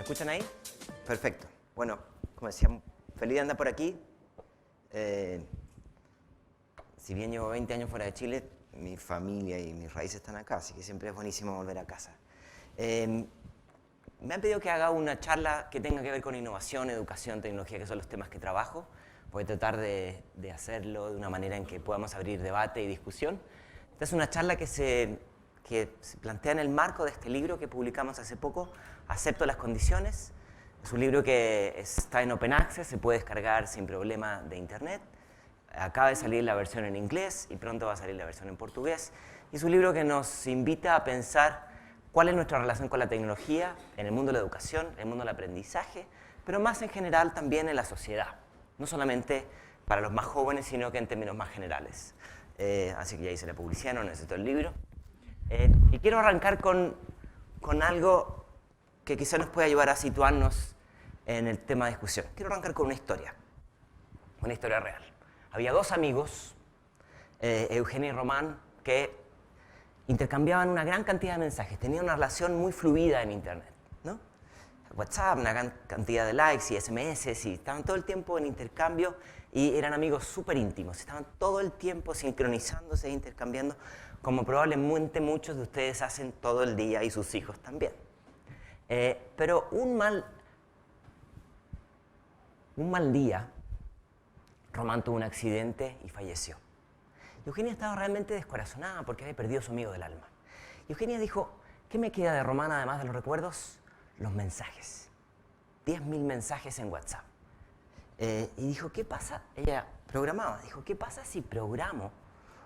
escuchan ahí? Perfecto. Bueno, como decía, feliz de andar por aquí. Si bien llevo 20 años fuera de Chile, mi familia y mis raíces están acá, así que siempre es buenísimo volver a casa. Me han pedido que haga una charla que tenga que ver con innovación, educación, tecnología, que son los temas que trabajo. Voy a tratar de hacerlo de una manera en que podamos abrir debate y discusión. Esta es una charla que se plantea en el marco de este libro que publicamos hace poco, Acepto las condiciones. Es un libro que está en Open Access, se puede descargar sin problema de internet. Acaba de salir la versión en inglés y pronto va a salir la versión en portugués. Y es un libro que nos invita a pensar cuál es nuestra relación con la tecnología en el mundo de la educación, en el mundo del aprendizaje, pero más en general también en la sociedad. No solamente para los más jóvenes, sino que en términos más generales. Así que ya hice la publicidad, no necesito el libro. Y quiero arrancar con algo que quizá nos pueda ayudar a situarnos en el tema de discusión. Quiero arrancar con una historia real. Había dos amigos, Eugenio y Román, que intercambiaban una gran cantidad de mensajes, tenían una relación muy fluida en Internet, ¿no? WhatsApp, una gran cantidad de likes y SMS, y estaban todo el tiempo en intercambio y eran amigos súper íntimos, estaban todo el tiempo sincronizándose e intercambiando, como probablemente muchos de ustedes hacen todo el día y sus hijos también. Pero un mal día, Román tuvo un accidente y falleció. Eugenia estaba realmente descorazonada porque había perdido a su amigo del alma. Y Eugenia dijo, ¿qué me queda de Román además de los recuerdos? Los mensajes. 10.000 mensajes en WhatsApp. Y dijo, ¿qué pasa? Ella programaba, dijo, ¿qué pasa si programo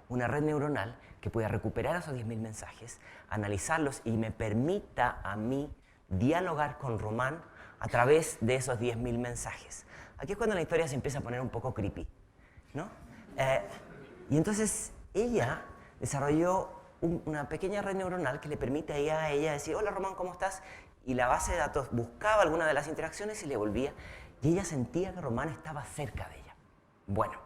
una red neuronal que pueda recuperar esos 10.000 mensajes, analizarlos y me permita a mí dialogar con Román a través de esos 10.000 mensajes? Aquí es cuando la historia se empieza a poner un poco creepy, ¿no? Y entonces ella desarrolló una pequeña red neuronal que le permite a ella decir, hola Román, ¿cómo estás? Y la base de datos buscaba alguna de las interacciones y le volvía. Y ella sentía que Román estaba cerca de ella. Bueno,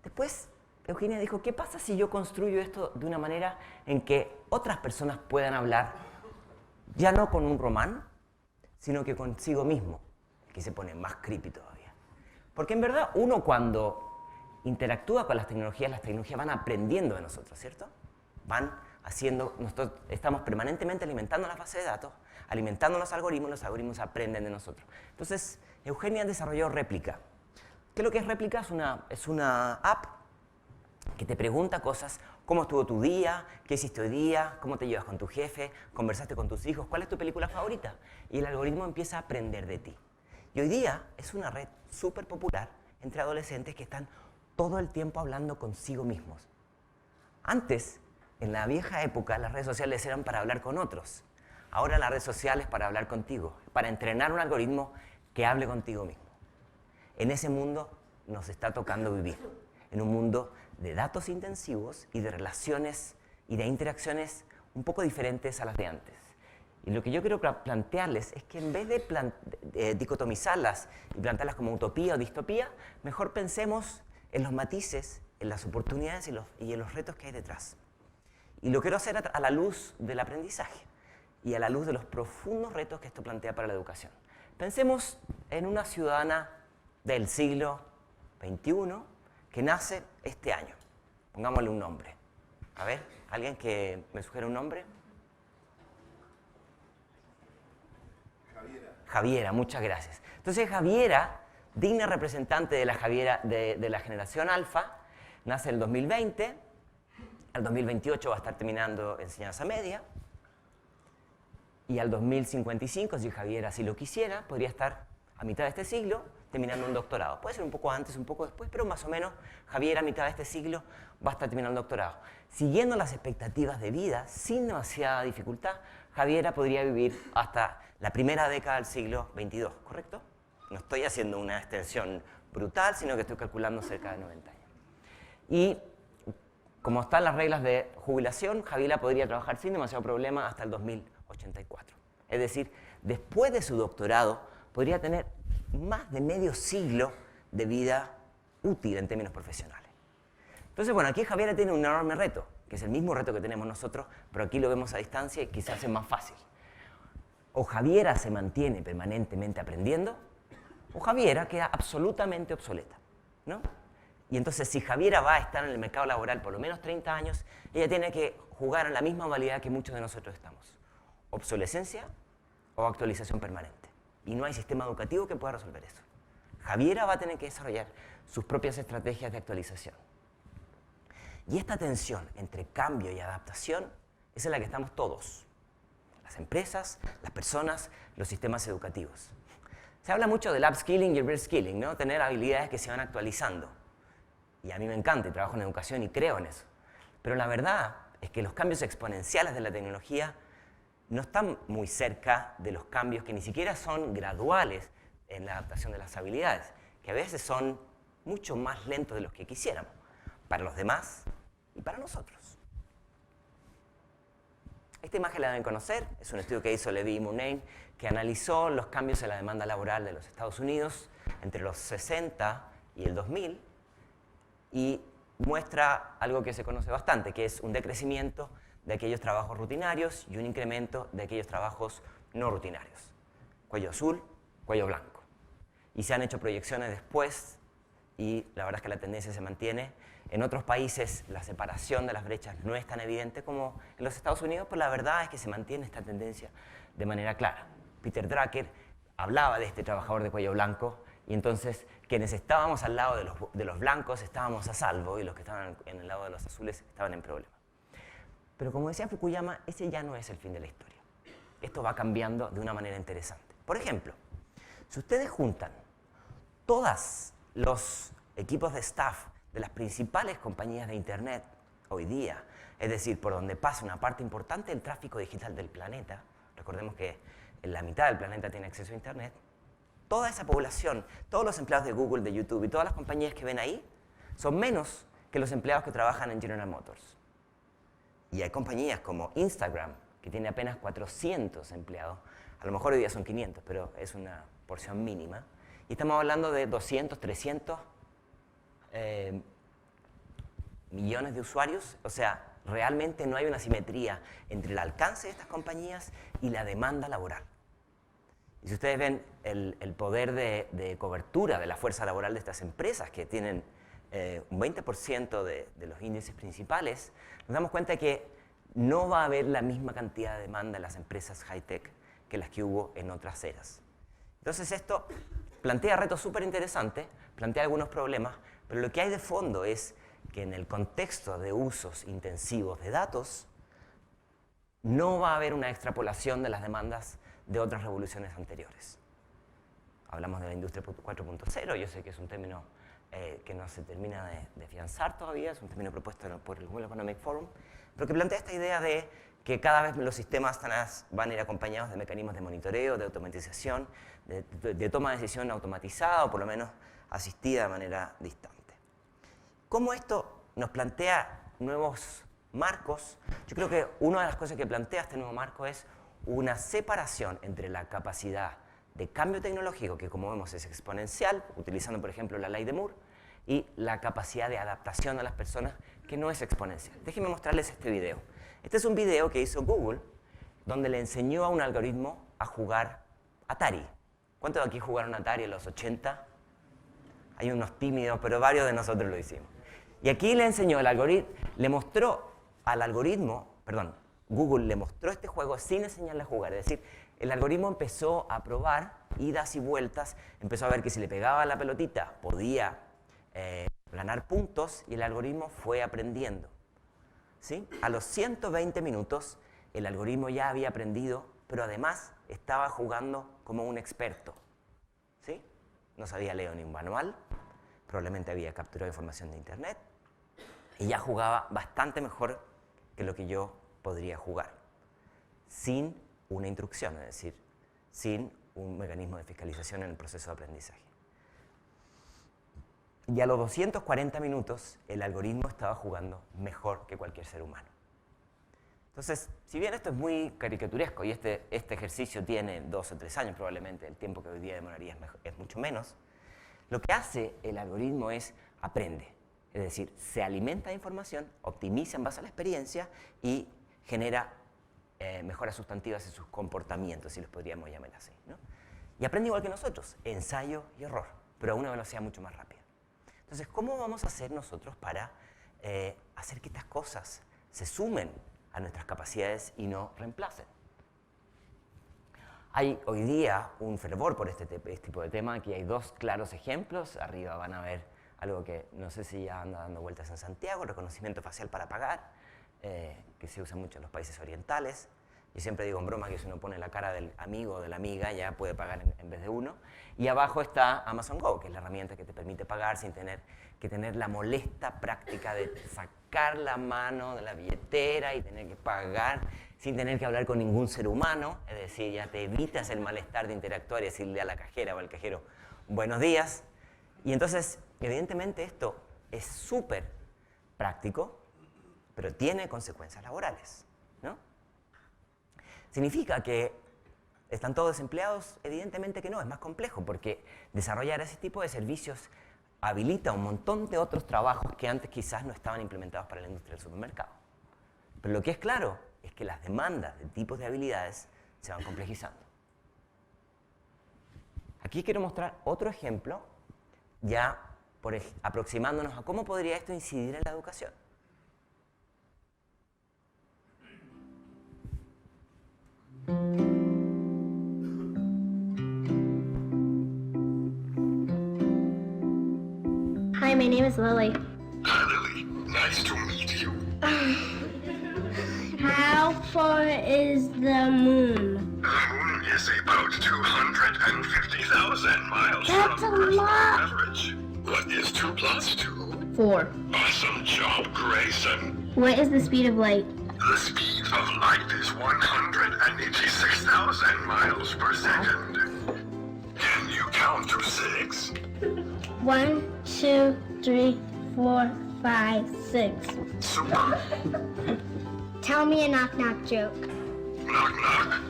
después Eugenia dijo, ¿qué pasa si yo construyo esto de una manera en que otras personas puedan hablar, ya no con un Román, sino que consigo mismo? Aquí se pone más creepy todavía. Porque en verdad uno cuando interactúa con las tecnologías van aprendiendo de nosotros, ¿cierto? Van haciendo, nosotros estamos permanentemente alimentando la base de datos, alimentando los algoritmos aprenden de nosotros. Entonces, Eugenia desarrolló Réplica. ¿Qué es lo que es Réplica? Es una app que te pregunta cosas, ¿cómo estuvo tu día? ¿Qué hiciste hoy día? ¿Cómo te llevas con tu jefe? ¿Conversaste con tus hijos? ¿Cuál es tu película favorita? Y el algoritmo empieza a aprender de ti. Y hoy día es una red súper popular entre adolescentes que están todo el tiempo hablando consigo mismos. Antes, en la vieja época, las redes sociales eran para hablar con otros. Ahora la red social es para hablar contigo, para entrenar un algoritmo que hable contigo mismo. En ese mundo nos está tocando vivir, en un mundo de datos intensivos y de relaciones y de interacciones un poco diferentes a las de antes. Y lo que yo quiero plantearles es que en vez de dicotomizarlas y plantearlas como utopía o distopía, mejor pensemos en los matices, en las oportunidades y en los retos que hay detrás. Y lo quiero hacer a la luz del aprendizaje y a la luz de los profundos retos que esto plantea para la educación. Pensemos en una ciudadana del siglo XXI que nace este año. Pongámosle un nombre. A ver, ¿alguien que me sugiera un nombre? Javiera, muchas gracias. Entonces Javiera, digna representante de la Javiera de la generación alfa, nace en el 2020, al 2028 va a estar terminando enseñanza media, y al 2055, si Javiera así lo quisiera, podría estar a mitad de este siglo terminando un doctorado. Puede ser un poco antes, un poco después, pero más o menos Javiera a mitad de este siglo va a estar terminando un doctorado. Siguiendo las expectativas de vida, sin demasiada dificultad, Javiera podría vivir hasta la primera década del siglo XXII, ¿correcto? No estoy haciendo una extensión brutal, sino que estoy calculando cerca de 90 años. Y como están las reglas de jubilación, Javiera podría trabajar sin demasiado problema hasta el 2084. Es decir, después de su doctorado, podría tener más de medio siglo de vida útil en términos profesionales. Entonces, bueno, aquí Javiera tiene un enorme reto, que es el mismo reto que tenemos nosotros, pero aquí lo vemos a distancia y quizás es más fácil. o Javiera se mantiene permanentemente aprendiendo, o Javiera queda absolutamente obsoleta, ¿no? Y entonces, si Javiera va a estar en el mercado laboral por lo menos 30 años, ella tiene que jugar en la misma modalidad que muchos de nosotros estamos. Obsolescencia o actualización permanente. Y no hay sistema educativo que pueda resolver eso. Javiera va a tener que desarrollar sus propias estrategias de actualización. Y esta tensión entre cambio y adaptación es en la que estamos todos. Las empresas, las personas, los sistemas educativos. Se habla mucho del upskilling y el reskilling, ¿no? Tener habilidades que se van actualizando. Y a mí me encanta y trabajo en educación y creo en eso. Pero la verdad es que los cambios exponenciales de la tecnología no están muy cerca de los cambios que ni siquiera son graduales en la adaptación de las habilidades, que a veces son mucho más lentos de los que quisiéramos, para los demás y para nosotros. Esta imagen la deben conocer, es un estudio que hizo Levy y Murnane, que analizó los cambios en la demanda laboral de los Estados Unidos entre los 60 y el 2000, y muestra algo que se conoce bastante, que es un decrecimiento de aquellos trabajos rutinarios y un incremento de aquellos trabajos no rutinarios. Cuello azul, cuello blanco. Y se han hecho proyecciones después y la verdad es que la tendencia se mantiene. En otros países la separación de las brechas no es tan evidente como en los Estados Unidos, pero la verdad es que se mantiene esta tendencia de manera clara. Peter Drucker hablaba de este trabajador de cuello blanco y entonces quienes estábamos al lado de los blancos estábamos a salvo y los que estaban en el lado de los azules estaban en problema. Pero como decía Fukuyama, ese ya no es el fin de la historia. Esto va cambiando de una manera interesante. Por ejemplo, si ustedes juntan todos los equipos de staff de las principales compañías de Internet hoy día, es decir, por donde pasa una parte importante del tráfico digital del planeta, recordemos que la mitad del planeta tiene acceso a Internet, toda esa población, todos los empleados de Google, de YouTube y todas las compañías que ven ahí, son menos que los empleados que trabajan en General Motors. Y hay compañías como Instagram, que tiene apenas 400 empleados, a lo mejor hoy día son 500, pero es una porción mínima, y estamos hablando de 200, 300 millones de usuarios, o sea, realmente no hay una simetría entre el alcance de estas compañías y la demanda laboral. Y si ustedes ven el poder de cobertura de la fuerza laboral de estas empresas, que tienen un 20% de los índices principales, nos damos cuenta de que no va a haber la misma cantidad de demanda en las empresas high-tech que las que hubo en otras eras. Entonces esto plantea retos súper interesantes, plantea algunos problemas, pero lo que hay de fondo es que en el contexto de usos intensivos de datos, no va a haber una extrapolación de las demandas de otras revoluciones anteriores. Hablamos de la industria 4.0, yo sé que es un término que no se termina de afianzar todavía, es un término propuesto por el World Economic Forum, pero que plantea esta idea de que cada vez los sistemas van a ir acompañados de mecanismos de monitoreo, de automatización, de toma de decisión automatizada o por lo menos asistida de manera distante. ¿Cómo esto nos plantea nuevos marcos? Yo creo que una de las cosas que plantea este nuevo marco es una separación entre la capacidad de cambio tecnológico, que como vemos es exponencial, utilizando por ejemplo la ley de Moore, y la capacidad de adaptación a las personas, que no es exponencial. Déjenme mostrarles este video. Este es un video que hizo Google, donde le enseñó a un algoritmo a jugar Atari. ¿Cuántos de aquí jugaron Atari en los 80? Hay unos tímidos, pero varios de nosotros lo hicimos. Y aquí le enseñó el algoritmo, le mostró al algoritmo, Google le mostró este juego sin enseñarle a jugar. Es decir, el algoritmo empezó a probar idas y vueltas, empezó a ver que si le pegaba la pelotita podía ganar puntos y el algoritmo fue aprendiendo. ¿Sí? A los 120 minutos el algoritmo ya había aprendido, pero además estaba jugando como un experto. ¿Sí? No sabía leer ni un manual, probablemente había capturado información de Internet y ya jugaba bastante mejor que lo que yo podría jugar, sin una instrucción, es decir, sin un mecanismo de fiscalización en el proceso de aprendizaje. Y a los 240 minutos el algoritmo estaba jugando mejor que cualquier ser humano. Entonces, si bien esto es muy caricaturesco y este ejercicio tiene 2 o 3 años probablemente, el tiempo que hoy día demoraría es mucho menos, lo que hace el algoritmo es aprende. Es decir, se alimenta de información, optimiza en base a la experiencia y genera mejoras sustantivas en sus comportamientos, si los podríamos llamar así, ¿no? Y aprende igual que nosotros, ensayo y error, pero a una velocidad mucho más rápida. Entonces, ¿cómo vamos a hacer nosotros para hacer que estas cosas se sumen a nuestras capacidades y no reemplacen? Hay hoy día un fervor por este tipo de tema. Aquí hay dos claros ejemplos. Arriba van a ver algo que no sé si ya anda dando vueltas en Santiago, el reconocimiento facial para pagar, que se usa mucho en los países orientales. Yo siempre digo en broma que si uno pone la cara del amigo o de la amiga ya puede pagar en vez de uno. Y abajo está Amazon Go, que es la herramienta que te permite pagar sin tener que tener la molesta práctica de sacar la mano de la billetera y tener que pagar sin tener que hablar con ningún ser humano. Es decir, ya te evitas el malestar de interactuar y decirle a la cajera o al cajero buenos días. Y entonces, evidentemente esto es súper práctico, pero tiene consecuencias laborales, ¿no? ¿Significa que están todos desempleados? Evidentemente que no, es más complejo, porque desarrollar ese tipo de servicios habilita un montón de otros trabajos que antes quizás no estaban implementados para la industria del supermercado. Pero lo que es claro es que las demandas de tipos de habilidades se van complejizando. Aquí quiero mostrar otro ejemplo, ya aproximándonos a cómo podría esto incidir en la educación. Hi, my name is Lily. Hi, Lily. Nice to meet you. How far is the moon? The moon is about 250,000 miles That's from a Earth's lot. average. What is 2 plus 2? 4. Awesome job, Grayson. What is the speed of light? The speed of light is 186,000 miles per second. Can you count to 6? 1, 2, 3, 4, 5, 6. Super. Tell me a knock-knock joke. Knock, knock.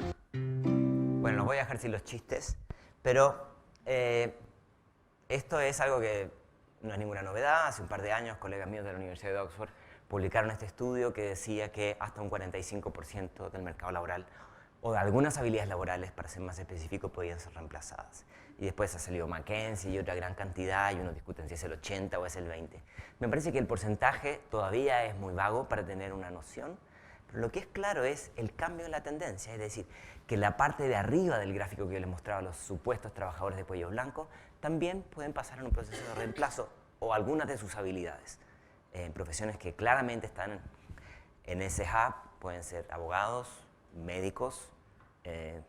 Bueno, los voy a dejar sin los chistes, pero esto es algo que no es ninguna novedad. Hace un par de años, colegas míos de la Universidad de Oxford publicaron este estudio que decía que hasta un 45% del mercado laboral o de algunas habilidades laborales, para ser más específico, podían ser reemplazadas. Y después ha salido McKinsey y otra gran cantidad, y unos discuten si es el 80 o es el 20. Me parece que el porcentaje todavía es muy vago para tener una noción, pero lo que es claro es el cambio en la tendencia, es decir, que la parte de arriba del gráfico que yo les mostraba, los supuestos trabajadores de cuello blanco, también pueden pasar en un proceso de reemplazo o algunas de sus habilidades. En profesiones que claramente están en ese hub, pueden ser abogados, médicos,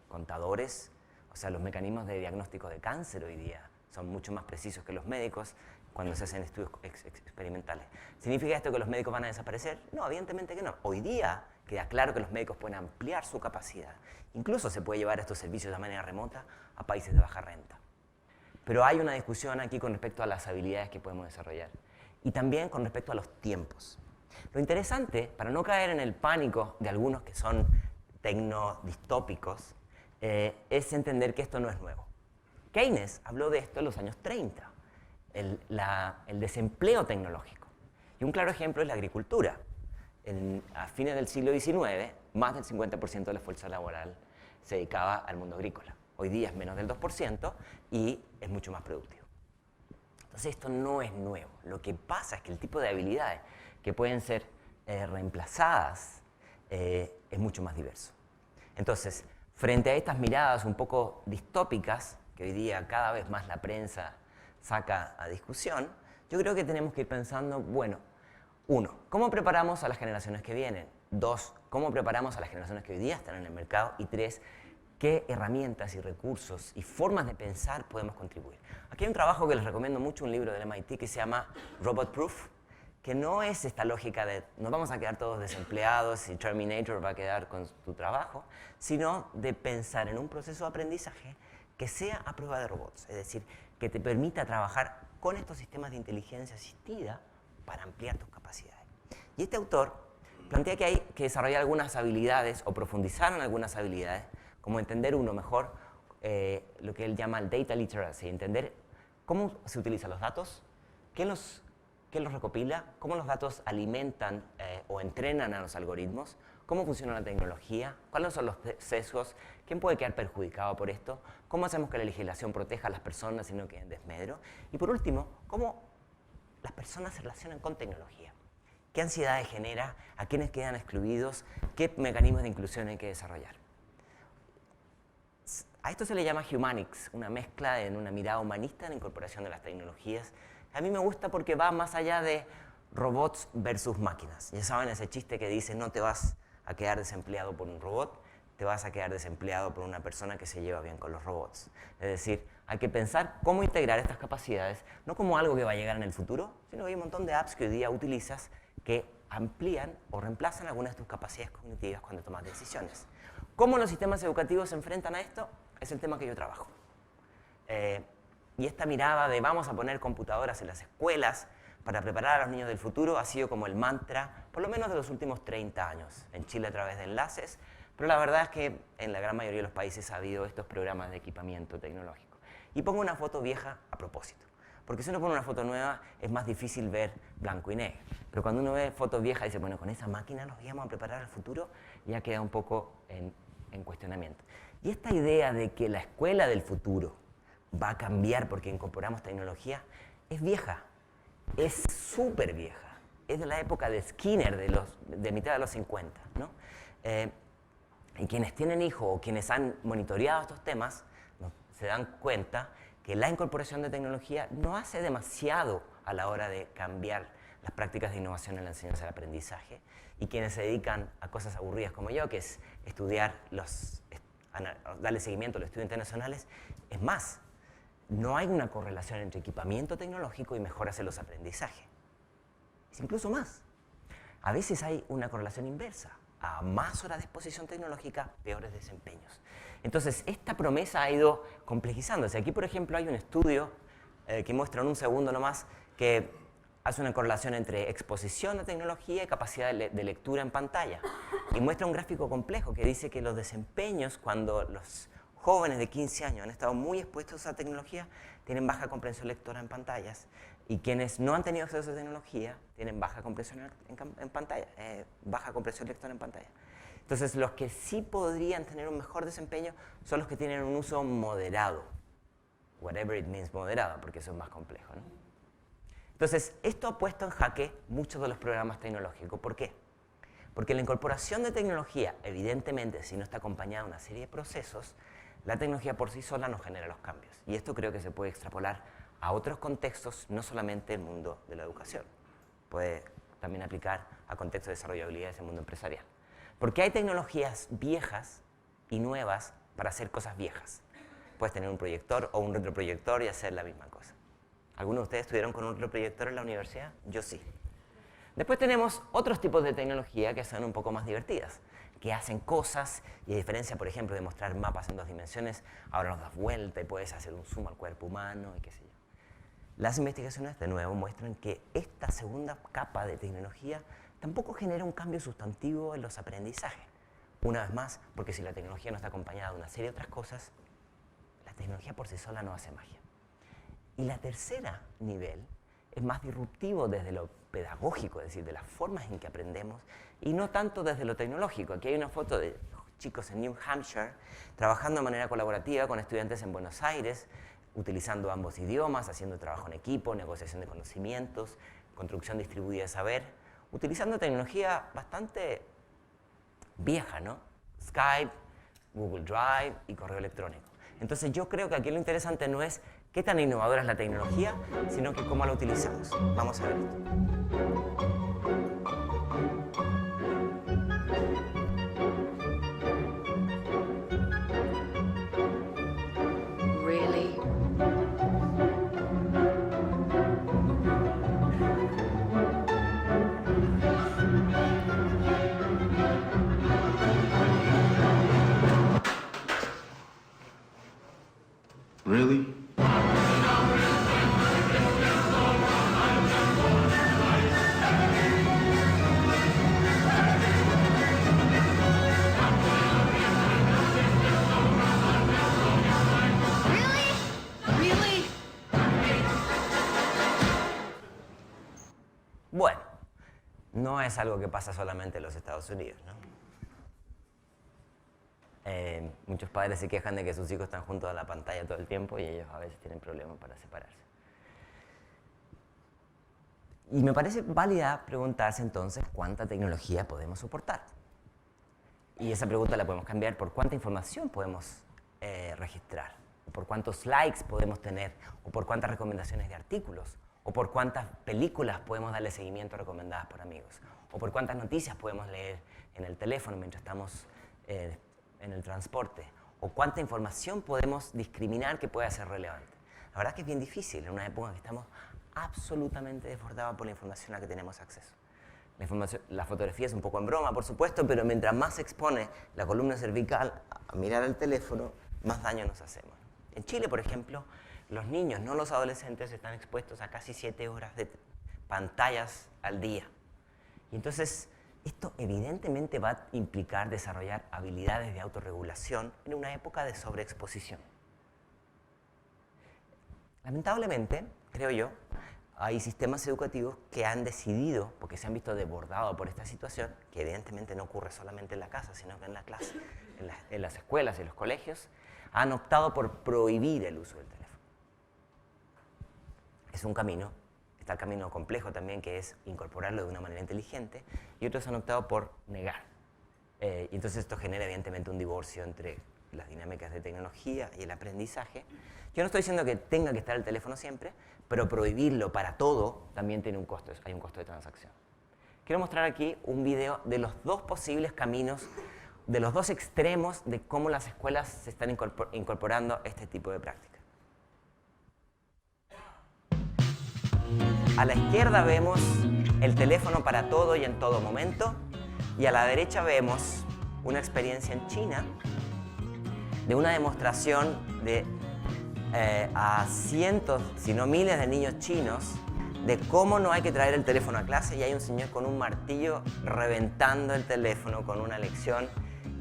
contadores. O sea, los mecanismos de diagnóstico de cáncer hoy día son mucho más precisos que los médicos cuando se hacen estudios experimentales. ¿Significa esto que los médicos van a desaparecer? No, evidentemente que no. Hoy día queda claro que los médicos pueden ampliar su capacidad. Incluso se puede llevar estos servicios de manera remota a países de baja renta. Pero hay una discusión aquí con respecto a las habilidades que podemos desarrollar y también con respecto a los tiempos. Lo interesante, para no caer en el pánico de algunos que son tecnodistópicos, es entender que esto no es nuevo. Keynes habló de esto en los años 30, el desempleo tecnológico. Y un claro ejemplo es la agricultura. A fines del siglo XIX, más del 50% de la fuerza laboral se dedicaba al mundo agrícola. Hoy día es menos del 2% y es mucho más productivo. Entonces esto no es nuevo. Lo que pasa es que el tipo de habilidades que pueden ser reemplazadas es mucho más diverso. Entonces, frente a estas miradas un poco distópicas, que hoy día cada vez más la prensa saca a discusión, yo creo que tenemos que ir pensando, bueno, 1, ¿cómo preparamos a las generaciones que vienen? 2, ¿cómo preparamos a las generaciones que hoy día están en el mercado? Y 3, ¿qué herramientas y recursos y formas de pensar podemos contribuir? Aquí hay un trabajo que les recomiendo mucho, un libro del MIT que se llama Robot Proof, que no es esta lógica de nos vamos a quedar todos desempleados y Terminator va a quedar con tu trabajo, sino de pensar en un proceso de aprendizaje que sea a prueba de robots, es decir, que te permita trabajar con estos sistemas de inteligencia asistida para ampliar tus capacidades. Y este autor plantea que hay que desarrollar algunas habilidades o profundizar en algunas habilidades, como entender mejor lo que él llama el data literacy, entender cómo se utilizan los datos, quién los recopila, cómo los datos alimentan o entrenan a los algoritmos, cómo funciona la tecnología, cuáles son los sesgos, quién puede quedar perjudicado por esto, cómo hacemos que la legislación proteja a las personas y no queden en desmedro, y por último, cómo las personas se relacionan con tecnología. ¿Qué ansiedades genera? ¿A quiénes quedan excluidos? ¿Qué mecanismos de inclusión hay que desarrollar? A esto se le llama humanics, una mezcla en una mirada humanista en la incorporación de las tecnologías. A mí me gusta porque va más allá de robots versus máquinas. Ya saben ese chiste que dice no te vas a quedar desempleado por un robot, te vas a quedar desempleado por una persona que se lleva bien con los robots. Es decir, hay que pensar cómo integrar estas capacidades, no como algo que va a llegar en el futuro, sino que hay un montón de apps que hoy día utilizas que amplían o reemplazan algunas de tus capacidades cognitivas cuando tomas decisiones. ¿Cómo los sistemas educativos se enfrentan a esto? Es el tema que yo trabajo. Y esta mirada de vamos a poner computadoras en las escuelas para preparar a los niños del futuro ha sido como el mantra, por lo menos de los últimos 30 años. En Chile a través de enlaces, pero la verdad es que en la gran mayoría de los países ha habido estos programas de equipamiento tecnológico. Y pongo una foto vieja a propósito, porque si uno pone una foto nueva es más difícil ver blanco y negro. Pero cuando uno ve fotos viejas y dice, bueno, con esa máquina nos íbamos a preparar al futuro, ya queda un poco en cuestionamiento. Y esta idea de que la escuela del futuro va a cambiar porque incorporamos tecnología es vieja, es súper vieja. Es de la época de Skinner, de mitad de los 50, ¿no? Y quienes tienen hijos o quienes han monitoreado estos temas se dan cuenta que la incorporación de tecnología no hace demasiado a la hora de cambiar las prácticas de innovación en la enseñanza y el aprendizaje. Y quienes se dedican a cosas aburridas como yo, que es estudiar darle seguimiento a los estudios internacionales, es más, no hay una correlación entre equipamiento tecnológico y mejoras en los aprendizajes. Es incluso más. A veces hay una correlación inversa. A más horas de exposición tecnológica, peores desempeños. Entonces, esta promesa ha ido complejizándose. Aquí, por ejemplo, hay un estudio que muestra en un segundo nomás que hace una correlación entre exposición a tecnología y capacidad de lectura en pantalla. Y muestra un gráfico complejo que dice que los desempeños cuando los jóvenes de 15 años han estado muy expuestos a tecnología tienen baja comprensión lectora en pantallas. Y quienes no han tenido acceso a tecnología tienen baja comprensión en pantalla, baja comprensión lectora en pantalla. Entonces, los que sí podrían tener un mejor desempeño son los que tienen un uso moderado. Whatever it means moderado, porque eso es más complejo, ¿no? Entonces, esto ha puesto en jaque muchos de los programas tecnológicos. ¿Por qué? Porque la incorporación de tecnología, evidentemente, si no está acompañada de una serie de procesos, la tecnología por sí sola no genera los cambios. Y esto creo que se puede extrapolar a otros contextos, no solamente el mundo de la educación. Puede también aplicar a contextos de desarrollo de habilidades en el mundo empresarial. Porque hay tecnologías viejas y nuevas para hacer cosas viejas. Puedes tener un proyector o un retroproyector y hacer la misma cosa. ¿Algunos de ustedes estuvieron con un retroproyector en la universidad? Yo sí. Después tenemos otros tipos de tecnología que son un poco más divertidas, que hacen cosas y a diferencia, por ejemplo, de mostrar mapas en 2 dimensiones, ahora los das vuelta y puedes hacer un zoom al cuerpo humano y qué sé yo. Las investigaciones, de nuevo, muestran que esta segunda capa de tecnología tampoco genera un cambio sustantivo en los aprendizajes. Una vez más, porque si la tecnología no está acompañada de una serie de otras cosas, la tecnología por sí sola no hace magia. Y la tercera nivel es más disruptivo desde lo pedagógico, es decir, de las formas en que aprendemos, y no tanto desde lo tecnológico. Aquí hay una foto de chicos en New Hampshire trabajando de manera colaborativa con estudiantes en Buenos Aires, utilizando ambos idiomas, haciendo trabajo en equipo, negociación de conocimientos, construcción distribuida de saber, utilizando tecnología bastante vieja, ¿no? Skype, Google Drive y correo electrónico. Entonces yo creo que aquí lo interesante no es qué tan innovadora es la tecnología, sino que cómo la utilizamos. Vamos a ver esto. Really? es algo que pasa solamente en los Estados Unidos, ¿no? Muchos padres se quejan de que sus hijos están juntos a la pantalla todo el tiempo y ellos a veces tienen problemas para separarse. Y me parece válida preguntarse entonces cuánta tecnología podemos soportar. Y esa pregunta la podemos cambiar por cuánta información podemos registrar, por cuántos likes podemos tener, o por cuántas recomendaciones de artículos, o por cuántas películas podemos darle seguimiento recomendadas por amigos, o por cuántas noticias podemos leer en el teléfono mientras estamos en el transporte, o cuánta información podemos discriminar que pueda ser relevante. La verdad es que es bien difícil en una época en que estamos absolutamente desbordados por la información a la que tenemos acceso. La fotografía es un poco en broma, por supuesto, pero mientras más se expone la columna cervical a mirar el teléfono, más daño nos hacemos. En Chile, por ejemplo, los niños, no los adolescentes, están expuestos a casi 7 horas de pantallas al día. Y entonces, esto evidentemente va a implicar desarrollar habilidades de autorregulación en una época de sobreexposición. Lamentablemente, creo yo, hay sistemas educativos que han decidido, porque se han visto desbordados por esta situación, que evidentemente no ocurre solamente en la casa, sino que en la clase, en las escuelas y los colegios, han optado por prohibir el uso del teléfono. Es un camino, está el camino complejo también, que es incorporarlo de una manera inteligente, y otros han optado por negar. Y entonces esto genera evidentemente un divorcio entre las dinámicas de tecnología y el aprendizaje. Yo no estoy diciendo que tenga que estar el teléfono siempre, pero prohibirlo para todo también tiene un costo, hay un costo de transacción. Quiero mostrar aquí un video de los dos posibles caminos, de los dos extremos de cómo las escuelas se están incorporando este tipo de práctica. A la izquierda vemos el teléfono para todo y en todo momento, y a la derecha vemos una experiencia en China de una demostración de a cientos, si no miles de niños chinos de cómo no hay que traer el teléfono a clase, y hay un señor con un martillo reventando el teléfono con una lección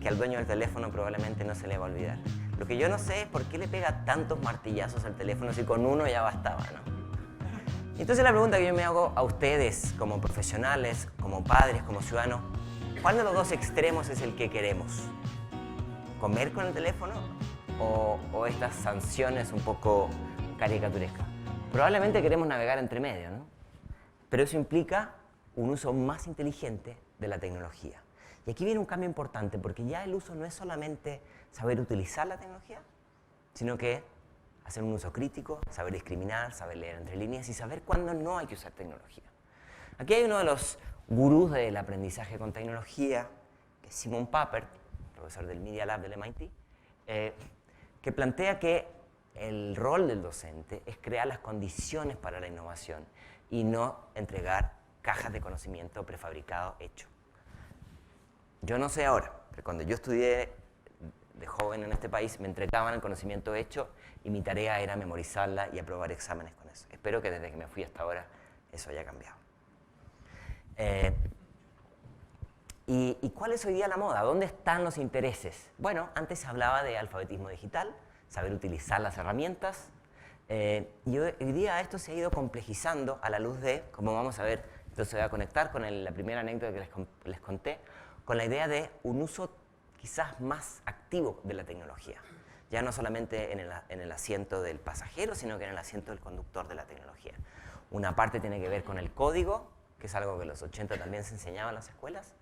que al dueño del teléfono probablemente no se le va a olvidar. Lo que yo no sé es por qué le pega tantos martillazos al teléfono si con uno ya bastaba, ¿no? Y entonces la pregunta que yo me hago a ustedes como profesionales, como padres, como ciudadanos, ¿cuál de los dos extremos es el que queremos? ¿Comer con el teléfono o estas sanciones un poco caricaturescas? Probablemente queremos navegar entre medio, ¿no? Pero eso implica un uso más inteligente de la tecnología. Y aquí viene un cambio importante, porque ya el uso no es solamente saber utilizar la tecnología, sino que hacer un uso crítico, saber discriminar, saber leer entre líneas y saber cuándo no hay que usar tecnología. Aquí hay uno de los gurús del aprendizaje con tecnología, que es Simon Papert, profesor del Media Lab del MIT, que plantea que el rol del docente es crear las condiciones para la innovación y no entregar cajas de conocimiento prefabricado hecho. Yo no sé ahora, pero cuando yo estudié de joven en este país me entregaban el conocimiento hecho y mi tarea era memorizarla y aprobar exámenes con eso. Espero que desde que me fui hasta ahora eso haya cambiado. ¿Y cuál es hoy día la moda? ¿Dónde están los intereses? Bueno, antes se hablaba de alfabetismo digital, saber utilizar las herramientas, y hoy día esto se ha ido complejizando a la luz de, como vamos a ver, entonces se va a conectar con la primera anécdota que les conté, con la idea de un uso quizás más activo de la tecnología. Ya no solamente en el asiento del pasajero, sino que en el asiento del conductor de la tecnología. Una parte tiene que ver con el código, que es algo que en los 80 también se enseñaba en las escuelas,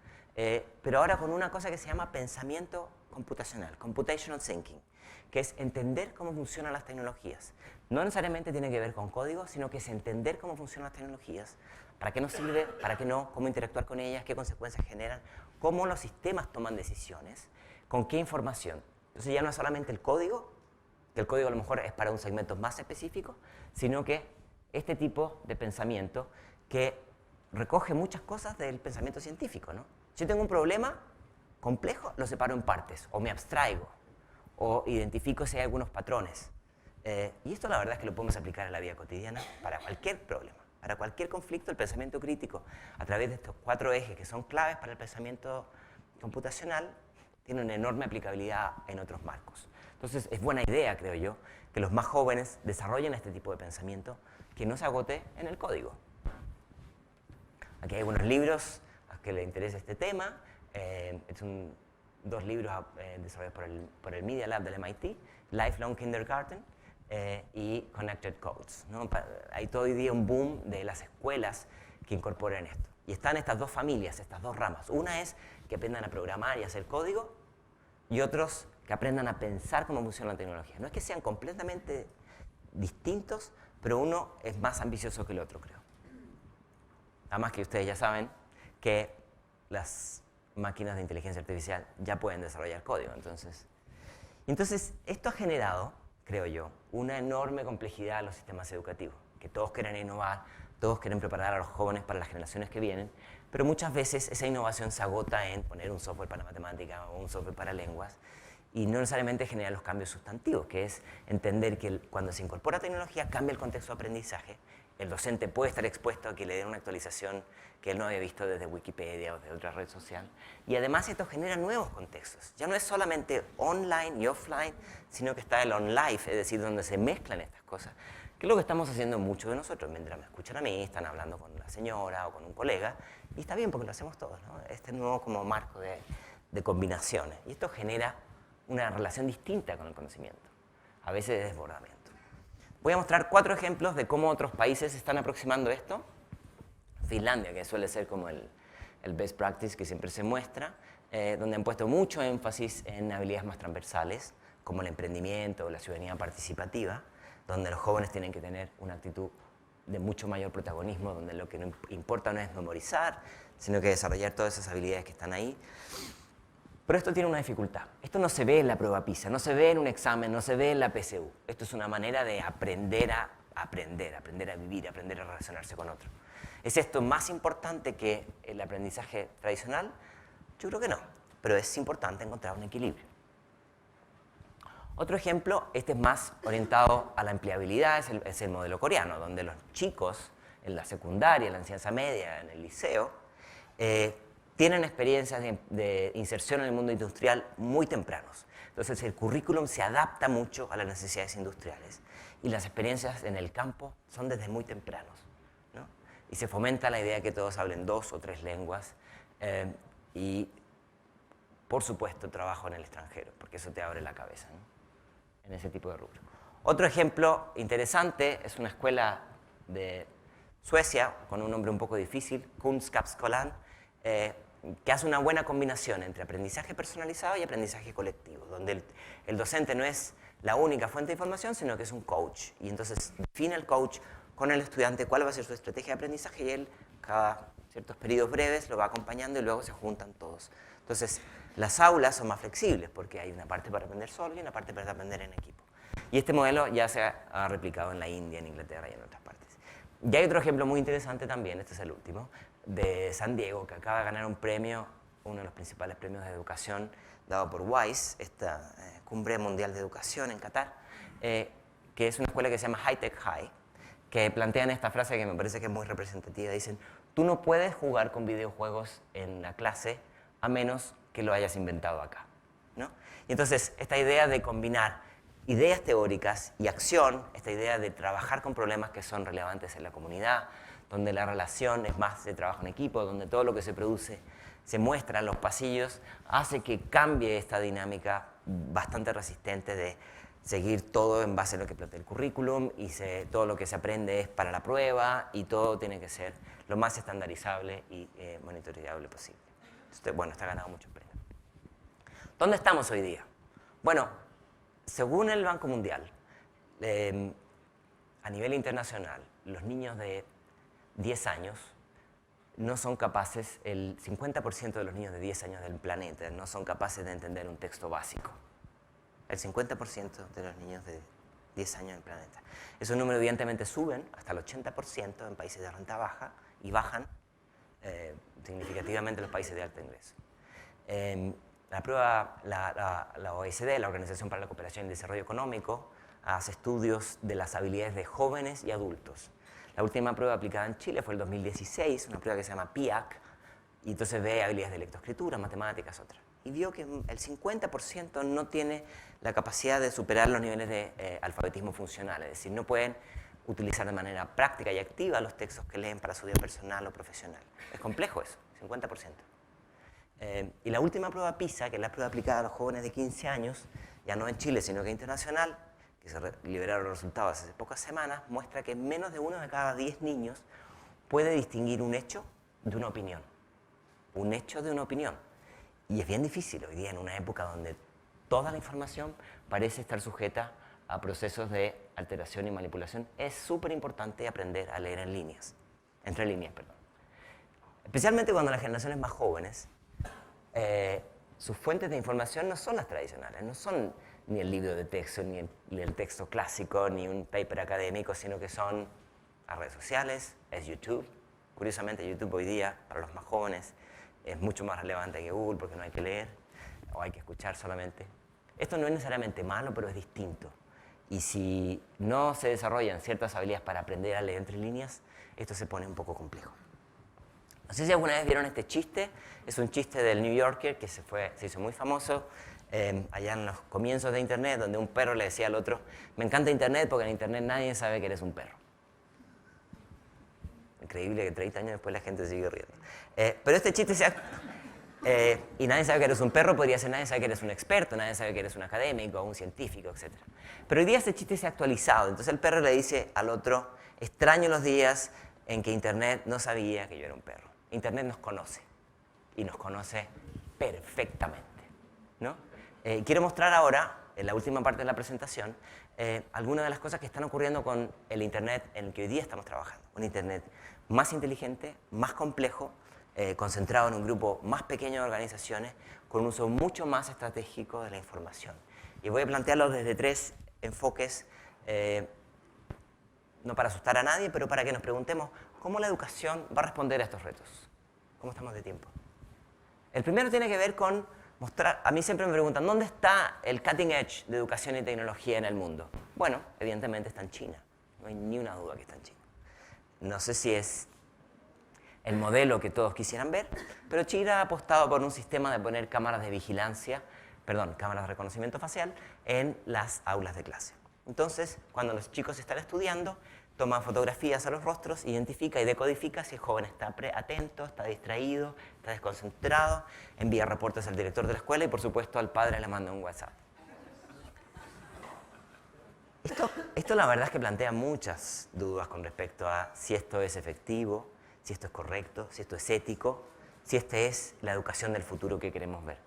pero ahora con una cosa que se llama pensamiento computacional, computational thinking, que es entender cómo funcionan las tecnologías. No necesariamente tiene que ver con código, sino que es entender cómo funcionan las tecnologías, para qué nos sirve, para qué no, cómo interactuar con ellas, qué consecuencias generan, cómo los sistemas toman decisiones, con qué información. Entonces ya no es solamente el código, que el código a lo mejor es para un segmento más específico, sino que este tipo de pensamiento que recoge muchas cosas del pensamiento científico, ¿no? Si yo tengo un problema complejo, lo separo en partes, o me abstraigo, o identifico si hay algunos patrones. Y esto la verdad es que lo podemos aplicar en la vida cotidiana para cualquier problema, para cualquier conflicto. El pensamiento crítico, a través de estos 4 ejes que son claves para el pensamiento computacional, tiene una enorme aplicabilidad en otros marcos. Entonces es buena idea, creo yo, que los más jóvenes desarrollen este tipo de pensamiento que no se agote en el código. Aquí hay algunos libros que les interese este tema. Dos libros desarrollados por el Media Lab del MIT, Lifelong Kindergarten y Connected Codes, ¿no? Hay todo hoy día un boom de las escuelas que incorporan esto. Y están estas dos familias, estas dos ramas. Una es que aprendan a programar y hacer código, y otros que aprendan a pensar cómo funciona la tecnología. No es que sean completamente distintos, pero uno es más ambicioso que el otro, creo. Además que ustedes ya saben que las máquinas de inteligencia artificial ya pueden desarrollar código. Entonces, esto ha generado, creo yo, una enorme complejidad en los sistemas educativos, que todos quieren innovar, todos quieren preparar a los jóvenes para las generaciones que vienen, pero muchas veces esa innovación se agota en poner un software para matemática o un software para lenguas y no necesariamente genera los cambios sustantivos, que es entender que cuando se incorpora tecnología cambia el contexto de aprendizaje. El docente puede estar expuesto a que le den una actualización que él no había visto desde Wikipedia o de otra red social. Y además esto genera nuevos contextos. Ya no es solamente online y offline, sino que está el on-life, es decir, donde se mezclan estas cosas. Que es lo que estamos haciendo muchos de nosotros. Mientras me escuchan a mí, están hablando con una señora o con un colega. Y está bien porque lo hacemos todos, ¿no? Este nuevo como marco de combinaciones. Y esto genera una relación distinta con el conocimiento. A veces de desbordamiento. Voy a mostrar 4 ejemplos de cómo otros países están aproximando esto. Finlandia, que suele ser como el best practice que siempre se muestra, donde han puesto mucho énfasis en habilidades más transversales, como el emprendimiento o la ciudadanía participativa, donde los jóvenes tienen que tener una actitud de mucho mayor protagonismo, donde lo que importa no es memorizar, sino que desarrollar todas esas habilidades que están ahí. Pero esto tiene una dificultad. Esto no se ve en la prueba PISA, no se ve en un examen, no se ve en la PSU. Esto es una manera de aprender a vivir, aprender a relacionarse con otros. ¿Es esto más importante que el aprendizaje tradicional? Yo creo que no, pero es importante encontrar un equilibrio. Otro ejemplo, este es más orientado a la empleabilidad, es el modelo coreano, donde los chicos en la secundaria, en la enseñanza media, en el liceo, tienen experiencias de inserción en el mundo industrial muy tempranos. Entonces el currículum se adapta mucho a las necesidades industriales y las experiencias en el campo son desde muy tempranos, ¿no? Y se fomenta la idea de que todos hablen 2 o 3 lenguas y, por supuesto, trabajo en el extranjero, porque eso te abre la cabeza, ¿no? En ese tipo de rubro. Otro ejemplo interesante es una escuela de Suecia con un nombre un poco difícil, Kunskapsskolan, que hace una buena combinación entre aprendizaje personalizado y aprendizaje colectivo, donde el docente no es la única fuente de información, sino que es un coach. Y entonces define el coach con el estudiante cuál va a ser su estrategia de aprendizaje y él, cada ciertos periodos breves, lo va acompañando y luego se juntan todos. Entonces, las aulas son más flexibles porque hay una parte para aprender solo y una parte para aprender en equipo. Y este modelo ya se ha replicado en la India, en Inglaterra y en otras partes. Y hay otro ejemplo muy interesante también, este es el último, de San Diego, que acaba de ganar un premio, uno de los principales premios de educación dado por WISE, esta Cumbre Mundial de Educación en Qatar, que es una escuela que se llama High Tech High, que plantean esta frase que me parece que es muy representativa. Dicen, tú no puedes jugar con videojuegos en la clase a menos que lo hayas inventado acá, ¿no? Y entonces, esta idea de combinar ideas teóricas y acción, esta idea de trabajar con problemas que son relevantes en la comunidad, donde la relación es más de trabajo en equipo, donde todo lo que se produce se muestra en los pasillos, hace que cambie esta dinámica bastante resistente de seguir todo en base a lo que plantea el currículum y todo lo que se aprende es para la prueba y todo tiene que ser lo más estandarizable y monitoreable posible. Entonces, bueno, está ganado muchos premios. ¿Dónde estamos hoy día? Bueno, según el Banco Mundial, a nivel internacional, los niños de 10 años no son capaces, el 50% de los niños de 10 años del planeta no son capaces de entender un texto básico. El 50% de los niños de 10 años del planeta. Esos números evidentemente suben hasta el 80% en países de renta baja y bajan significativamente en los países de alto ingreso. La OECD, la Organización para la Cooperación y el Desarrollo Económico, hace estudios de las habilidades de jóvenes y adultos. La última prueba aplicada en Chile fue el 2016, una prueba que se llama PIAC, y entonces ve habilidades de lectoescritura, matemáticas, otras. Y vio que el 50% no tiene la capacidad de superar los niveles de alfabetismo funcional, es decir, no pueden utilizar de manera práctica y activa los textos que leen para su vida personal o profesional. Es complejo eso. 50%. Y la última prueba PISA, que es la prueba aplicada a los jóvenes de 15 años, ya no en Chile, sino que internacional, que se liberaron los resultados hace pocas semanas, muestra que menos de 1 de cada 10 niños puede distinguir un hecho de una opinión. Un hecho de una opinión. Y es bien difícil hoy día, en una época donde toda la información parece estar sujeta a procesos de alteración y manipulación. Es súper importante aprender a leer entre líneas. Especialmente cuando las generaciones más jóvenes, sus fuentes de información no son las tradicionales, no son ni el libro de texto, ni el texto clásico, ni un paper académico, sino que son las redes sociales, es YouTube. Curiosamente, YouTube hoy día, para los más jóvenes, es mucho más relevante que Google porque no hay que leer o hay que escuchar solamente. Esto no es necesariamente malo, pero es distinto. Y si no se desarrollan ciertas habilidades para aprender a leer entre líneas, esto se pone un poco complejo. No sé si alguna vez vieron este chiste. Es un chiste del New Yorker que se hizo muy famoso allá en los comienzos de Internet, donde un perro le decía al otro: me encanta Internet porque en Internet nadie sabe que eres un perro. Increíble que 30 años después la gente sigue riendo. Pero este chiste y nadie sabe que eres un perro, podría ser nadie sabe que eres un experto, nadie sabe que eres un académico, un científico, etc. Pero hoy día este chiste se ha actualizado. Entonces el perro le dice al otro: extraño los días en que Internet no sabía que yo era un perro. Internet nos conoce, y nos conoce perfectamente, ¿no? Quiero mostrar ahora, en la última parte de la presentación, algunas de las cosas que están ocurriendo con el Internet en el que hoy día estamos trabajando. Un Internet más inteligente, más complejo, concentrado en un grupo más pequeño de organizaciones, con un uso mucho más estratégico de la información. Y voy a plantearlo desde 3 enfoques, no para asustar a nadie, pero para que nos preguntemos cómo la educación va a responder a estos retos. ¿Cómo estamos de tiempo? El primero tiene que ver con mostrar, a mí siempre me preguntan, ¿dónde está el cutting edge de educación y tecnología en el mundo? Bueno, evidentemente está en China, no hay ni una duda que está en China. No sé si es el modelo que todos quisieran ver, pero China ha apostado por un sistema de poner cámaras de cámaras de reconocimiento facial en las aulas de clase. Entonces, cuando los chicos están estudiando, toma fotografías a los rostros, identifica y decodifica si el joven está atento, está distraído, está desconcentrado, envía reportes al director de la escuela y, por supuesto, al padre le manda un WhatsApp. Esto la verdad es que plantea muchas dudas con respecto a si esto es efectivo, si esto es correcto, si esto es ético, si esta es la educación del futuro que queremos ver.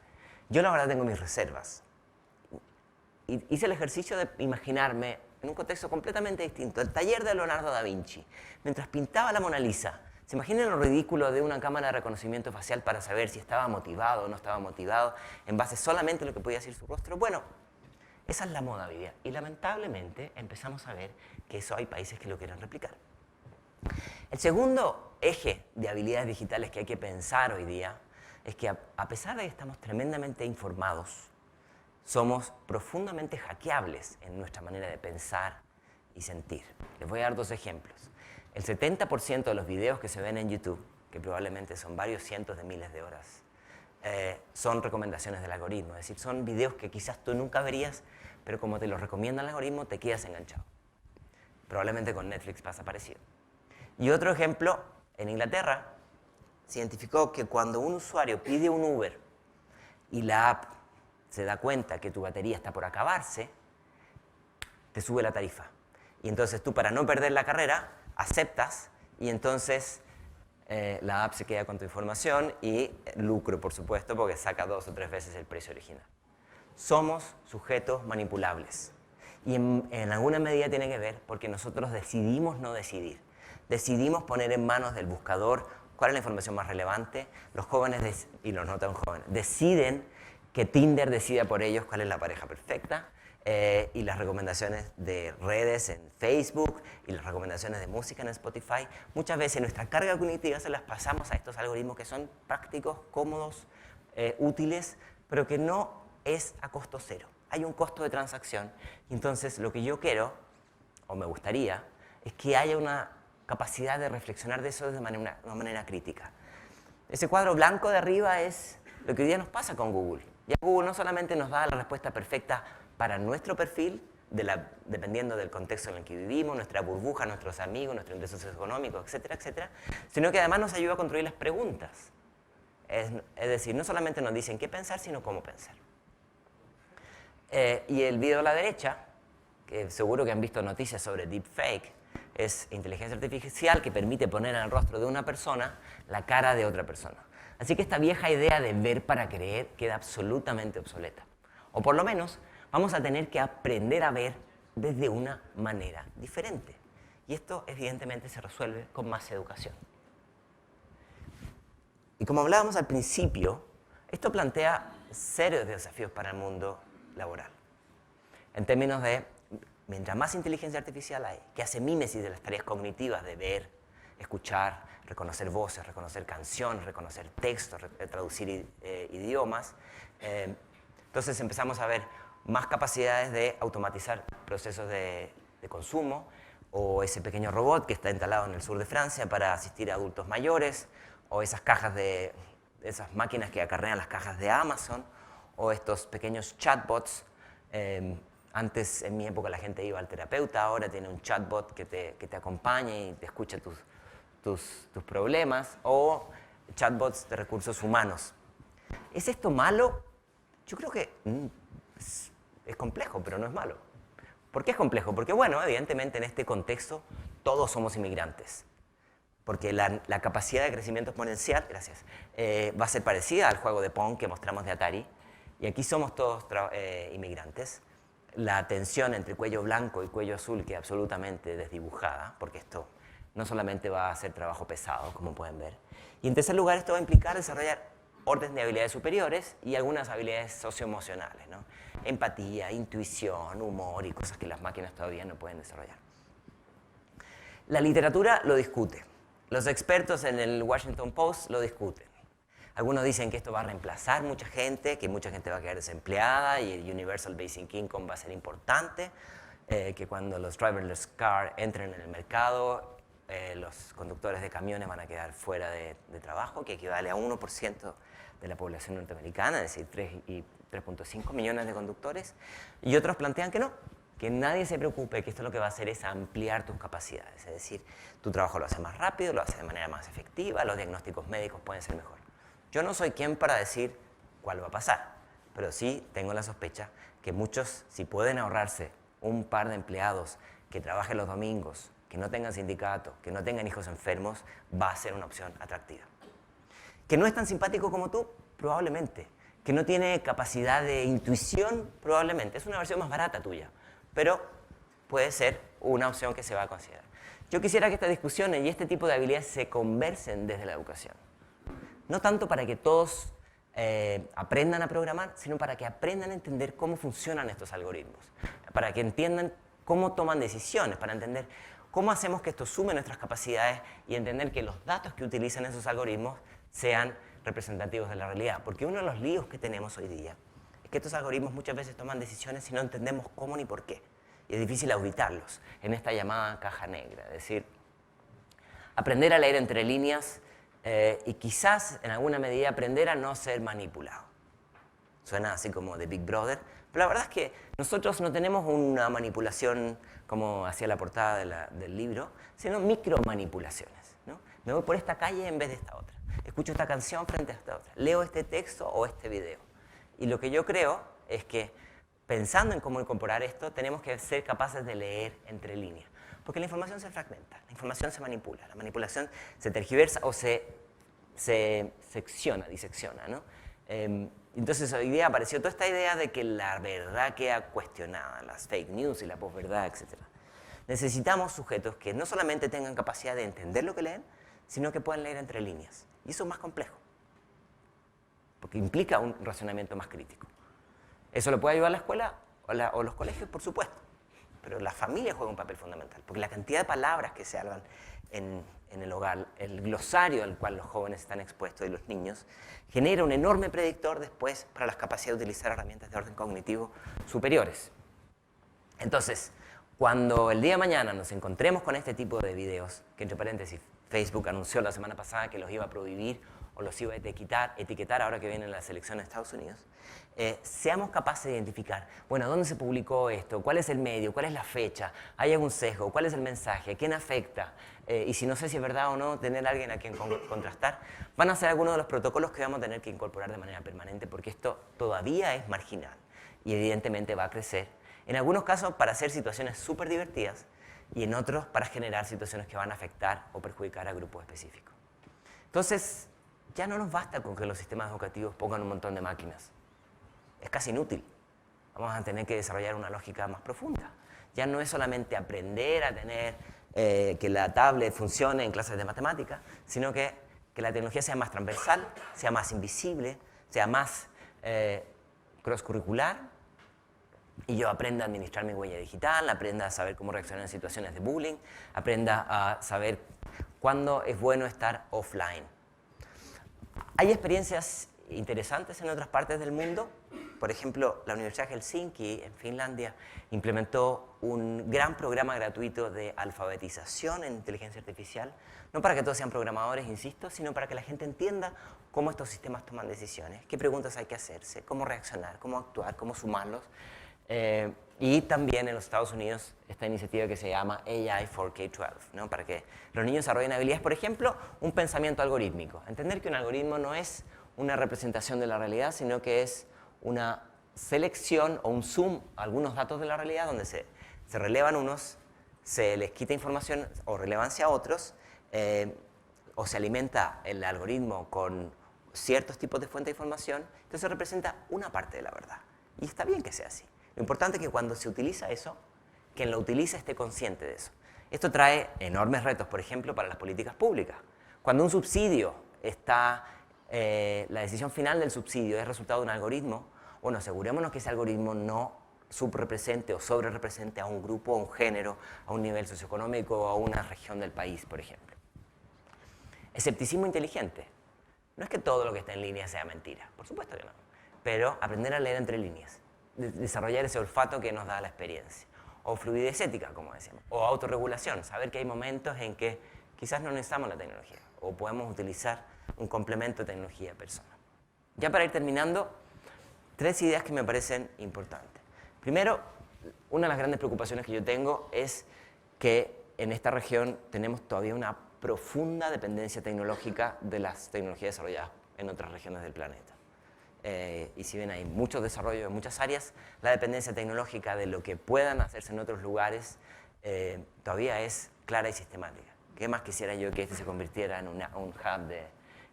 Yo la verdad tengo mis reservas. Hice el ejercicio de imaginarme en un contexto completamente distinto, el taller de Leonardo da Vinci, mientras pintaba la Mona Lisa. ¿Se imaginan lo ridículo de una cámara de reconocimiento facial para saber si estaba motivado o no estaba motivado en base solamente a lo que podía decir su rostro? Bueno, esa es la moda hoy día. Y lamentablemente empezamos a ver que eso hay países que lo quieren replicar. El segundo eje de habilidades digitales que hay que pensar hoy día es que a pesar de que estamos tremendamente informados, somos profundamente hackeables en nuestra manera de pensar y sentir. Les voy a dar 2 ejemplos. El 70% de los videos que se ven en YouTube, que probablemente son varios cientos de miles de horas, son recomendaciones del algoritmo. Es decir, son videos que quizás tú nunca verías, pero como te los recomienda el algoritmo, te quedas enganchado. Probablemente con Netflix pasa parecido. Y otro ejemplo, en Inglaterra, se identificó que cuando un usuario pide un Uber y la app se da cuenta que tu batería está por acabarse, te sube la tarifa. Y entonces tú, para no perder la carrera, aceptas y entonces la app se queda con tu información y lucro, por supuesto, porque saca 2 o 3 veces el precio original. Somos sujetos manipulables. Y en alguna medida tiene que ver porque nosotros decidimos no decidir. Decidimos poner en manos del buscador cuál es la información más relevante. Los jóvenes y los no tan jóvenes deciden que Tinder decida por ellos cuál es la pareja perfecta, y las recomendaciones de redes en Facebook y las recomendaciones de música en Spotify. Muchas veces nuestra carga cognitiva se las pasamos a estos algoritmos que son prácticos, cómodos, útiles, pero que no es a costo cero. Hay un costo de transacción. Y entonces lo que yo quiero, o me gustaría, es que haya una capacidad de reflexionar de eso de una manera crítica. Ese cuadro blanco de arriba es lo que hoy día nos pasa con Google. Ya Google no solamente nos da la respuesta perfecta para nuestro perfil, dependiendo del contexto en el que vivimos, nuestra burbuja, nuestros amigos, nuestro ingreso socioeconómico, etcétera, etcétera, sino que además nos ayuda a construir las preguntas. Es decir, no solamente nos dicen qué pensar, sino cómo pensar. Y el video a la derecha, que seguro que han visto noticias sobre deepfake, es inteligencia artificial que permite poner en el rostro de una persona la cara de otra persona. Así que esta vieja idea de ver para creer queda absolutamente obsoleta. O por lo menos vamos a tener que aprender a ver desde una manera diferente. Y esto evidentemente se resuelve con más educación. Y como hablábamos al principio, esto plantea serios desafíos para el mundo laboral. En términos de, mientras más inteligencia artificial hay, que hace mímesis de las tareas cognitivas de ver, escuchar, reconocer voces, reconocer canciones, reconocer textos, traducir idiomas, entonces empezamos a ver más capacidades de automatizar procesos de consumo, o ese pequeño robot que está instalado en el sur de Francia para asistir a adultos mayores, o esas esas máquinas que acarrean las cajas de Amazon, o estos pequeños chatbots. Antes, en mi época, la gente iba al terapeuta, ahora tiene un chatbot que te acompaña y te escucha tus problemas, o chatbots de recursos humanos. ¿Es esto malo? Yo creo que es complejo, pero no es malo. ¿Por qué es complejo? Porque, bueno, evidentemente en este contexto todos somos inmigrantes. Porque la capacidad de crecimiento exponencial, gracias, va a ser parecida al juego de Pong que mostramos de Atari. Y aquí somos todos inmigrantes. La tensión entre cuello blanco y cuello azul queda absolutamente desdibujada, porque esto no solamente va a ser trabajo pesado, como pueden ver. Y en tercer lugar, esto va a implicar desarrollar orden de habilidades superiores y algunas habilidades socioemocionales, ¿no? Empatía, intuición, humor y cosas que las máquinas todavía no pueden desarrollar. La literatura lo discute. Los expertos en el Washington Post lo discuten. Algunos dicen que esto va a reemplazar mucha gente, que mucha gente va a quedar desempleada y el Universal Basic Income va a ser importante, que cuando los driverless car entren en el mercado, los conductores de camiones van a quedar fuera de trabajo, que equivale a 1% de la población norteamericana, es decir, 3.5 millones de conductores. Y otros plantean que no, que nadie se preocupe, que esto lo que va a hacer es ampliar tus capacidades, es decir, tu trabajo lo hace más rápido, lo hace de manera más efectiva, los diagnósticos médicos pueden ser mejor. Yo no soy quien para decir cuál va a pasar, pero sí tengo la sospecha que muchos, si pueden ahorrarse un par de empleados que trabajen los domingos, que no tengan sindicato, que no tengan hijos enfermos, va a ser una opción atractiva. Que no es tan simpático como tú, probablemente. Que no tiene capacidad de intuición, probablemente. Es una versión más barata tuya, pero puede ser una opción que se va a considerar. Yo quisiera que estas discusiones y este tipo de habilidades se conversen desde la educación. No tanto para que todos aprendan a programar, sino para que aprendan a entender cómo funcionan estos algoritmos, para que entiendan cómo toman decisiones, para entender cómo hacemos que esto sume nuestras capacidades y entender que los datos que utilizan esos algoritmos sean representativos de la realidad. Porque uno de los líos que tenemos hoy día es que estos algoritmos muchas veces toman decisiones y no entendemos cómo ni por qué. Y es difícil auditarlos en esta llamada caja negra. Es decir, aprender a leer entre líneas y quizás en alguna medida aprender a no ser manipulado. Suena así como de Big Brother, pero la verdad es que nosotros no tenemos una manipulación como hacía la portada del libro, sino micromanipulaciones, ¿no? Me voy por esta calle en vez de esta otra. Escucho esta canción frente a esta otra. Leo este texto o este video. Y lo que yo creo es que pensando en cómo incorporar esto, tenemos que ser capaces de leer entre líneas. Porque la información se fragmenta, la información se manipula, la manipulación se tergiversa o se disecciona, ¿no? Entonces hoy día apareció toda esta idea de que la verdad queda cuestionada, las fake news y la posverdad, etc. Necesitamos sujetos que no solamente tengan capacidad de entender lo que leen, sino que puedan leer entre líneas. Y eso es más complejo, porque implica un razonamiento más crítico. ¿Eso lo puede ayudar la escuela o los colegios? Por supuesto. Pero la familia juega un papel fundamental, porque la cantidad de palabras que se hablan en el hogar, el glosario al cual los jóvenes están expuestos y los niños, genera un enorme predictor después para las capacidades de utilizar herramientas de orden cognitivo superiores. Entonces, cuando el día de mañana nos encontremos con este tipo de videos, que entre paréntesis Facebook anunció la semana pasada que los iba a prohibir o los iba a etiquetar ahora que vienen las elecciones de Estados Unidos, seamos capaces de identificar, bueno, ¿dónde se publicó esto? ¿Cuál es el medio? ¿Cuál es la fecha? ¿Hay algún sesgo? ¿Cuál es el mensaje? ¿Quién afecta? Y si no sé si es verdad o no, tener a alguien a quien contrastar. Van a ser algunos de los protocolos que vamos a tener que incorporar de manera permanente porque esto todavía es marginal y evidentemente va a crecer. En algunos casos para hacer situaciones súper divertidas y en otros para generar situaciones que van a afectar o perjudicar a grupos específicos. Entonces, ya no nos basta con que los sistemas educativos pongan un montón de máquinas. Es casi inútil. Vamos a tener que desarrollar una lógica más profunda. Ya no es solamente aprender a tener que la tablet funcione en clases de matemáticas, sino que la tecnología sea más transversal, sea más invisible, sea más cross-curricular, y yo aprenda a administrar mi huella digital, aprenda a saber cómo reaccionar en situaciones de bullying, aprenda a saber cuándo es bueno estar offline. Hay experiencias interesantes en otras partes del mundo. Por ejemplo, la Universidad de Helsinki, en Finlandia, implementó un gran programa gratuito de alfabetización en inteligencia artificial, no para que todos sean programadores, insisto, sino para que la gente entienda cómo estos sistemas toman decisiones, qué preguntas hay que hacerse, cómo reaccionar, cómo actuar, cómo sumarlos. Y también en los Estados Unidos esta iniciativa que se llama AI for K-12, ¿no? Para que los niños desarrollen habilidades, por ejemplo, un pensamiento algorítmico. Entender que un algoritmo no es una representación de la realidad, sino que es una selección o un zoom a algunos datos de la realidad donde se relevan unos, se les quita información o relevancia a otros, o se alimenta el algoritmo con ciertos tipos de fuente de información, entonces representa una parte de la verdad. Y está bien que sea así. Lo importante es que cuando se utiliza eso, quien lo utiliza esté consciente de eso. Esto trae enormes retos, por ejemplo, para las políticas públicas. Cuando un subsidio está, la decisión final del subsidio es resultado de un algoritmo, bueno, asegurémonos que ese algoritmo no subrepresente o sobrerepresente a un grupo, a un género, a un nivel socioeconómico o a una región del país, por ejemplo. Escepticismo inteligente. No es que todo lo que está en línea sea mentira, por supuesto que no, pero aprender a leer entre líneas, desarrollar ese olfato que nos da la experiencia. O fluidez ética, como decíamos, o autorregulación, saber que hay momentos en que quizás no necesitamos la tecnología, o podemos utilizar un complemento de tecnología persona. Ya para ir terminando, 3 ideas que me parecen importantes. Primero, una de las grandes preocupaciones que yo tengo es que en esta región tenemos todavía una profunda dependencia tecnológica de las tecnologías desarrolladas en otras regiones del planeta. Y si bien hay mucho desarrollo en muchas áreas, la dependencia tecnológica de lo que puedan hacerse en otros lugares todavía es clara y sistemática. ¿Qué más quisiera yo que este se convirtiera en un hub de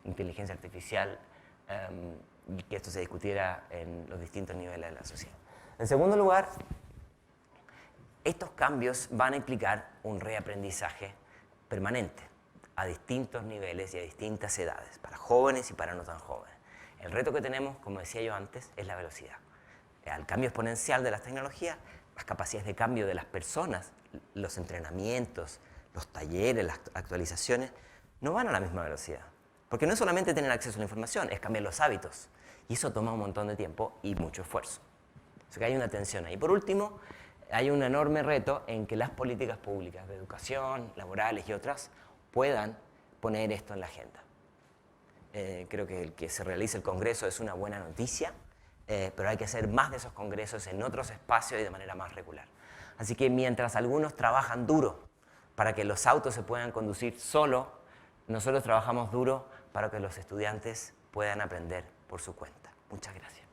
inteligencia artificial y que esto se discutiera en los distintos niveles de la sociedad? En segundo lugar, estos cambios van a implicar un reaprendizaje permanente a distintos niveles y a distintas edades, para jóvenes y para no tan jóvenes. El reto que tenemos, como decía yo antes, es la velocidad. Al cambio exponencial de las tecnologías, las capacidades de cambio de las personas, los entrenamientos, los talleres, las actualizaciones, no van a la misma velocidad. Porque no es solamente tener acceso a la información, es cambiar los hábitos. Y eso toma un montón de tiempo y mucho esfuerzo. O sea que hay una tensión ahí. Y por último, hay un enorme reto en que las políticas públicas de educación, laborales y otras puedan poner esto en la agenda. Creo que el que se realice el Congreso es una buena noticia, pero hay que hacer más de esos congresos en otros espacios y de manera más regular. Así que mientras algunos trabajan duro para que los autos se puedan conducir solo, nosotros trabajamos duro para que los estudiantes puedan aprender por su cuenta. Muchas gracias.